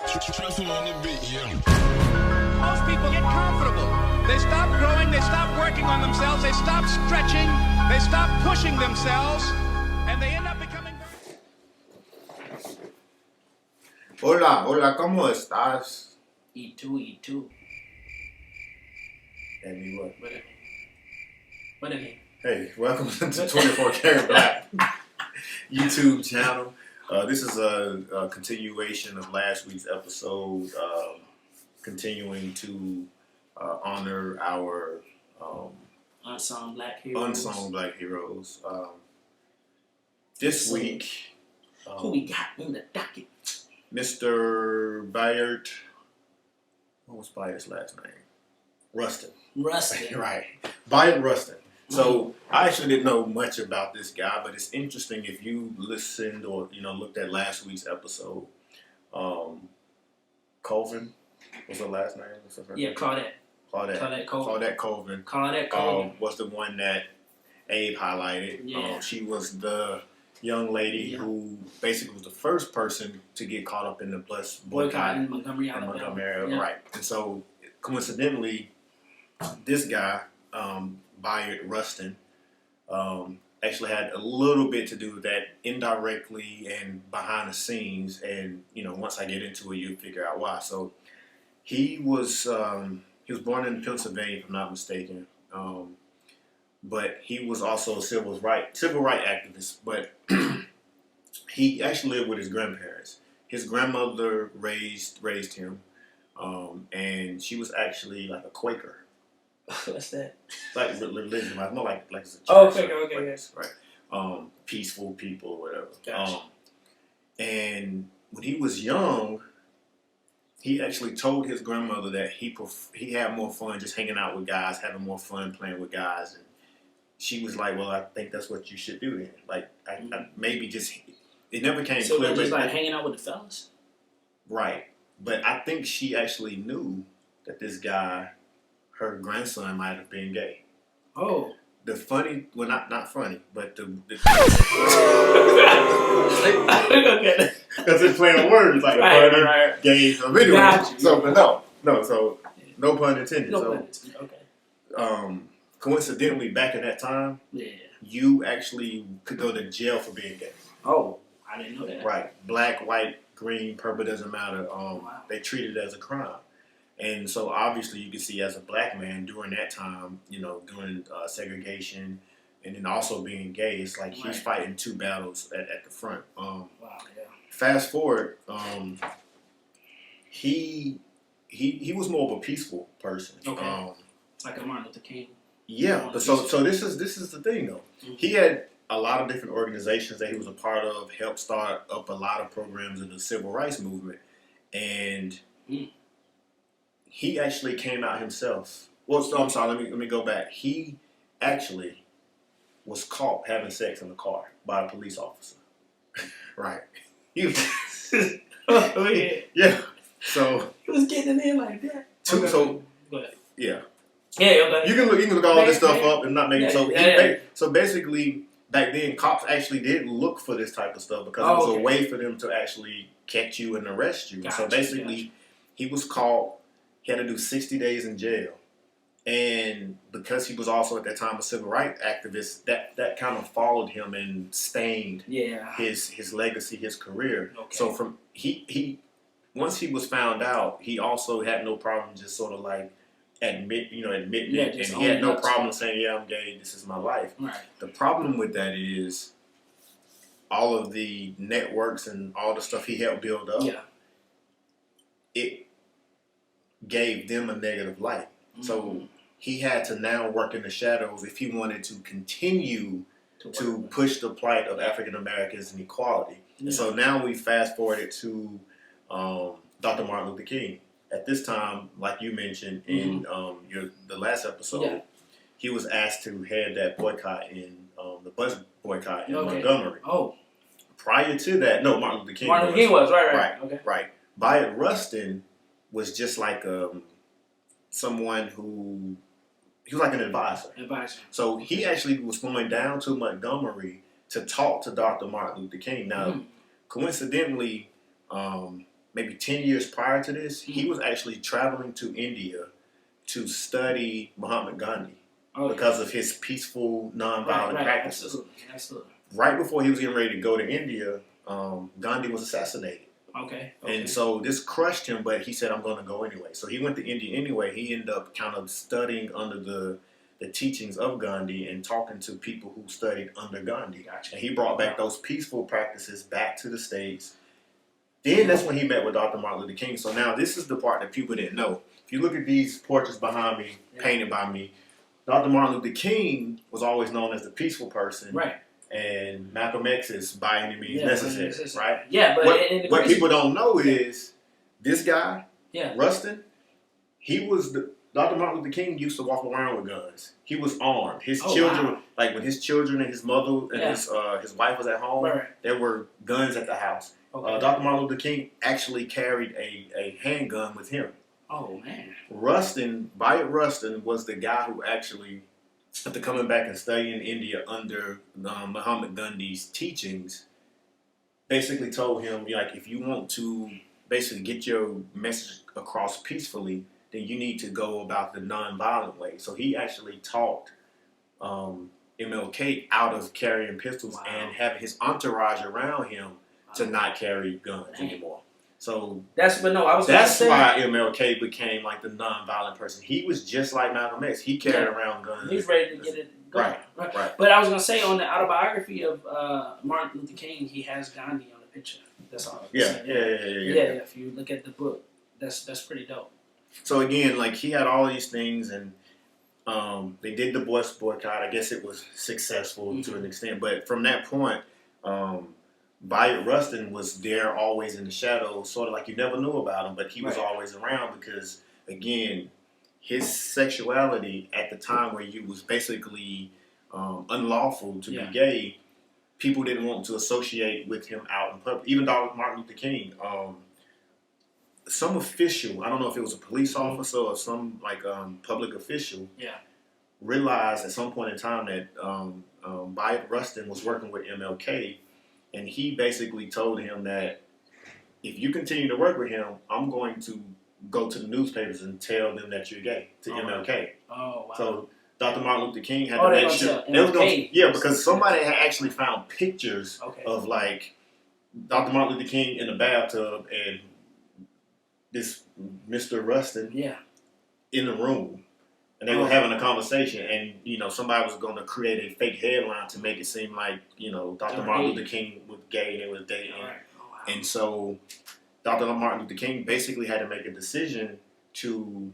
Most people get comfortable. They stop growing, they stop working on themselves, they stop stretching, they stop pushing themselves, and they end up becoming... Hola, hola, ¿cómo estás? E2. And you what? What again? Hey, welcome to 24 Karat Black YouTube channel. This is a continuation of last week's episode, continuing to honor our Unsung Black Heroes. This week, who we got on the docket? Mr. Bayard. What was Bayard's last name? Rustin. Right. Bayard Rustin. So I actually didn't know much about this guy, but it's interesting if you listened or looked at last week's episode. Colvin was her last name. Yeah, Claudette Colvin. Was the one that Abe highlighted. Yeah. She was the young lady who basically was the first person to get caught up in the bus boycott in Montgomery, Alabama. Right. And so coincidentally, this guy, Bayard Rustin, actually had a little bit to do with that indirectly and behind the scenes. And once I get into it, you'll figure out why. So he was born in Pennsylvania, if I'm not mistaken. But he was also a civil rights activist. But he actually lived with his grandparents. His grandmother raised him, and she was actually like a Quaker. What's that? Like religion, like more like it's a church. Oh, okay, yes, right. Peaceful people or whatever. Gotcha. And when he was young, he actually told his grandmother that he had more fun just hanging out with guys, having more fun playing with guys, and she was like, "Well, I think that's what you should do then." Like, I maybe just it never came clear. So just like hanging out with the fellas, right? But I think she actually knew that this guy, her grandson, might have been gay. Oh. The funny, well, not funny, but the okay. Because it's playing words like funny, gay, so anyway. Gotcha. So, but so no pun intended. No so, pun intended. Okay. Coincidentally, back in that time, you actually could go to jail for being gay. Oh, I didn't know that. Right, black, white, green, purple, doesn't matter. Wow. They treat it as a crime. And so obviously you can see as a black man during that time, during segregation and then also being gay, it's like he's fighting two battles at the front. Wow, yeah. Fast forward, he was more of a peaceful person. Okay. Like a Martin Luther King. Yeah. So this is the thing though. Mm-hmm. He had a lot of different organizations that he was a part of, helped start up a lot of programs in the civil rights movement, and he actually came out himself. Well, so I'm sorry. Let me go back. He actually was caught having sex in the car by a police officer. Right. He was, oh yeah. Yeah. So he was getting it in like that. So go ahead. Yeah. Yeah. Okay. You can look all this stuff up and not make it so. Yeah. So basically, back then, cops actually did look for this type of stuff because it was a way for them to actually catch you and arrest you. Gotcha, So basically, he was caught. He had to do 60 days in jail. And because he was also at that time a civil rights activist, that kind of followed him and stained his legacy, his career. Okay. So from he once he was found out, he also had no problem just sort of like admitting it. And he had no problem saying, "Yeah, I'm gay, this is my life." Right. The problem with that is all of the networks and all the stuff he helped build up. Yeah. It gave them a negative light. Mm-hmm. So he had to now work in the shadows if he wanted to continue to push the plight of African Americans and equality. Yeah. So now we fast forwarded to Dr. Martin Luther King. At this time, like you mentioned in the last episode, he was asked to head that boycott in the bus boycott in Montgomery. Oh. Prior to that, no, Martin Luther King was. Right. Okay. Right. Bayard Rustin was just like someone who he was like an advisor. So he actually was going down to Montgomery to talk to Dr. Martin Luther King. Now, coincidentally, maybe 10 years prior to this, he was actually traveling to India to study Mahatma Gandhi because of his peaceful, nonviolent practices. Absolutely. Right before he was getting ready to go to India, Gandhi was assassinated. Okay. And so this crushed him, but he said, I'm going to go anyway. So he went to India anyway. He ended up kind of studying under the teachings of Gandhi and talking to people who studied under Gandhi. Gotcha. And he brought back those peaceful practices back to the States. Then that's when he met with Dr. Martin Luther King. So now this is the part that people didn't know. If you look at these portraits behind me, painted by me, Dr. Martin Luther King was always known as the peaceful person. Right. And Malcolm X is by any means necessary, right? Yeah, but what people don't know is this guy, Rustin, Dr. Martin Luther King used to walk around with guns. He was armed. His children, like when his children and his mother and his wife was at home, there were guns at the house. Okay. Dr. Martin Luther King actually carried a handgun with him. Oh, man. Bayard Rustin was the guy who actually, after coming back and studying in India under Mahatma Gandhi's teachings, basically told him, like, if you want to basically get your message across peacefully, then you need to go about the nonviolent way. So he actually talked MLK out of carrying pistols and having his entourage around him to not carry guns anymore. So that's why MLK became like the nonviolent person. He was just like Malcolm X. He carried around guns. He's ready to get it going. Right. But I was gonna say on the autobiography of Martin Luther King, he has Gandhi on the picture. That's all. Yeah. If you look at the book, that's pretty dope. So again, like he had all these things, and they did the bus boycott. I guess it was successful to an extent, but from that point, Bayard Rustin was there always in the shadows, sort of like you never knew about him, but he was always around because, again, his sexuality at the time where you was basically unlawful to be gay, people didn't want to associate with him out in public. Even Dr. Martin Luther King, some official, I don't know if it was a police officer or some like public official, realized at some point in time that Bayard Rustin was working with MLK. And he basically told him that if you continue to work with him, I'm going to go to the newspapers and tell them that you're gay to MLK. Oh, wow. So Dr. Martin Luther King had to make sure. Because somebody had actually found pictures of like Dr. Martin Luther King in the bathtub and this Mr. Rustin in the room. And they were having a conversation, and somebody was going to create a fake headline to make it seem like Dr. Martin Luther King was gay and they was dating. And so Dr. Martin Luther King basically had to make a decision to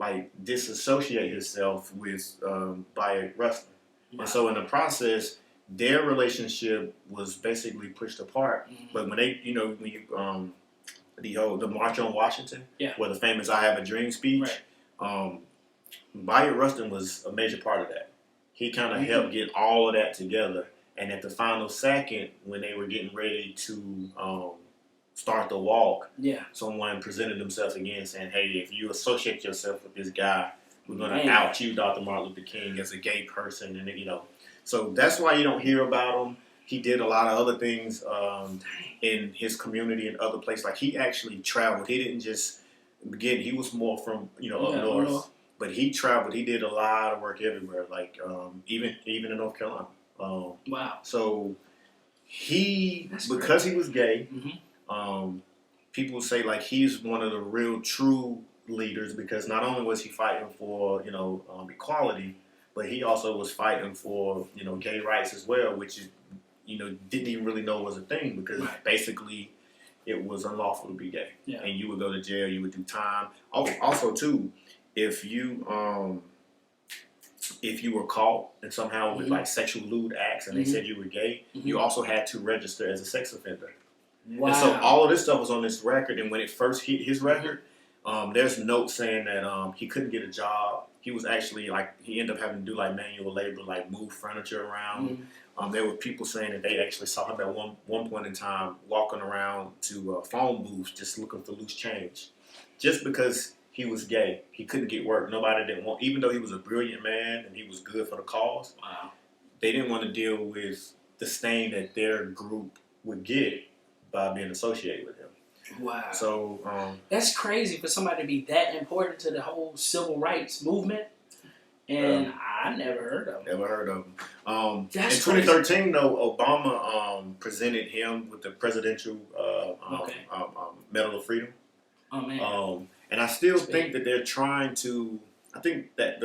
like disassociate himself with Bayard Rustin. And so in the process, their relationship was basically pushed apart. But when they, the March on Washington, where the famous "I Have a Dream" speech. Bayard Rustin was a major part of that. He kind of helped get all of that together. And at the final second, when they were getting ready to start the walk, someone presented themselves again saying, hey, if you associate yourself with this guy, we're going to out you, Dr. Martin Luther King, as a gay person. And, so that's why you don't hear about him. He did a lot of other things in his community and other places. Like, he actually traveled. He didn't just he was more from, up north. But he traveled. He did a lot of work everywhere, like even in North Carolina. Wow. So because he was gay, people say like he's one of the real true leaders because not only was he fighting for equality, but he also was fighting for gay rights as well, which is didn't even really know was a thing because basically it was unlawful to be gay, and you would go to jail, you would do time. Also too. If you were caught and somehow with like sexual lewd acts and they said you were gay, you also had to register as a sex offender. Wow. And so all of this stuff was on this record. And when it first hit his record, there's notes saying that he couldn't get a job. He was actually he ended up having to do like manual labor, like move furniture around. There were people saying that they actually saw him at one point in time walking around to phone booths just looking for loose change, just because he was gay. He couldn't get work. Nobody didn't want, even though he was a brilliant man and he was good for the cause, they didn't want to deal with the stain that their group would get by being associated with him. Wow. So that's crazy for somebody to be that important to the whole civil rights movement. And I never heard of him. Never heard of him. In That's 2013, though, Obama presented him with the Presidential Medal of Freedom. Oh, man. And I still think that they're trying to. I think that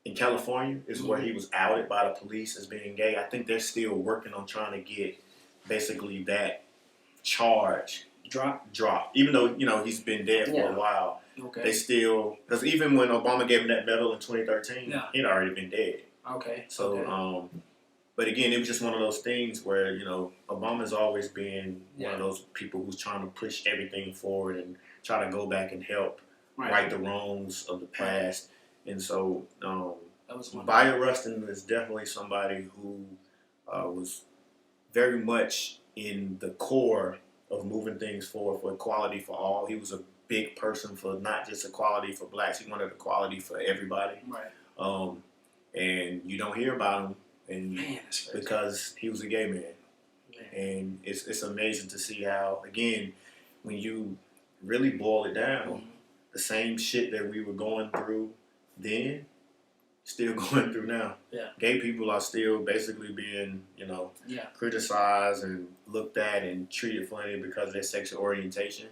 in California is where he was outed by the police as being gay. I think they're still working on trying to get basically that charge drop. Even though he's been dead for a while. Okay. They still, because even when Obama gave him that medal in 2013, he'd already been dead. Okay. So, but again, it was just one of those things where, Obama's always been one of those people who's trying to push everything forward and try to go back and help right the wrongs of the past. And so, Bayard Rustin is definitely somebody who was very much in the core of moving things forward for equality for all. He was a big person for not just equality for blacks. He wanted equality for everybody. Right. And you don't hear about him, that's crazy. because he was a gay man. And it's amazing to see how, again, when you really boil it down, the same shit that we were going through then, still going through now. Yeah. Gay people are still basically being, criticized and looked at and treated funny because of their sexual orientation.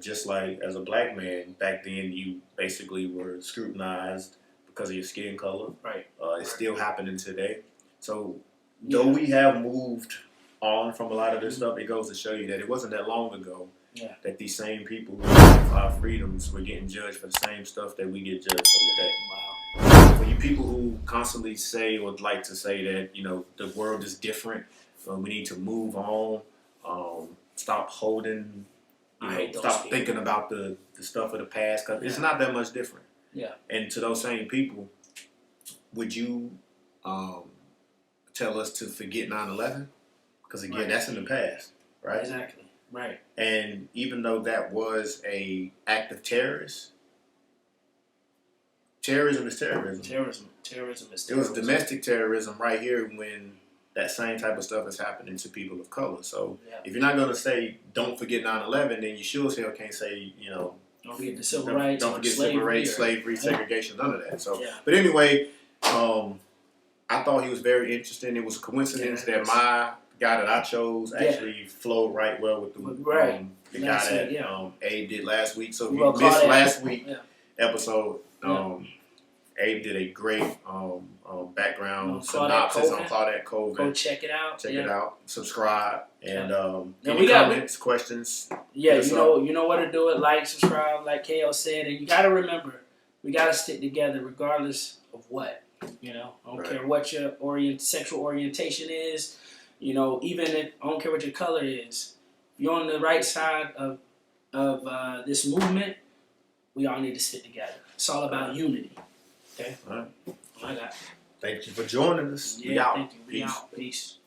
Just like as a black man, back then you basically were scrutinized because of your skin color. Right. It's still happening today. So though we have moved on from a lot of this stuff, it goes to show you that it wasn't that long ago that these same people who have our freedoms were getting judged for the same stuff that we get judged for today. Wow. For you people who constantly say or like to say that, the world is different, we need to move on, stop holding... stop thinking about the stuff of the past, because it's not that much different. Yeah. And to those same people, would you tell us to forget 9/11? Because again, that's in the past, right? Exactly. Right. And even though that was a act of terrorism is terrorism. Terrorism is terrorism. It was domestic terrorism right here when that same type of stuff is happening to people of color. So if you're not going to say don't forget 9/11, then you sure as hell can't say, don't forget the civil rights. Don't forget civil rights, slavery, segregation, none of that. So, but anyway, I thought he was very interesting. It was a coincidence that my guy that I chose actually flowed right well with the guy that Abe did last week. So if you missed last week's episode, Abe did a great background synopsis on Claudette Colvin. Go check it out. Check it out. Subscribe. And we got comments, questions. Yeah, you know what to do it. Like, subscribe, like KL said. And you got to remember, we got to stick together regardless of what. I don't care what your sexual orientation is. Even if I don't care what your color is. If you're on the right side of this movement, we all need to stick together. It's all about unity. Okay? All right. I got it. Thank you for joining us. Yeah, We out. Thank you. We out. Peace.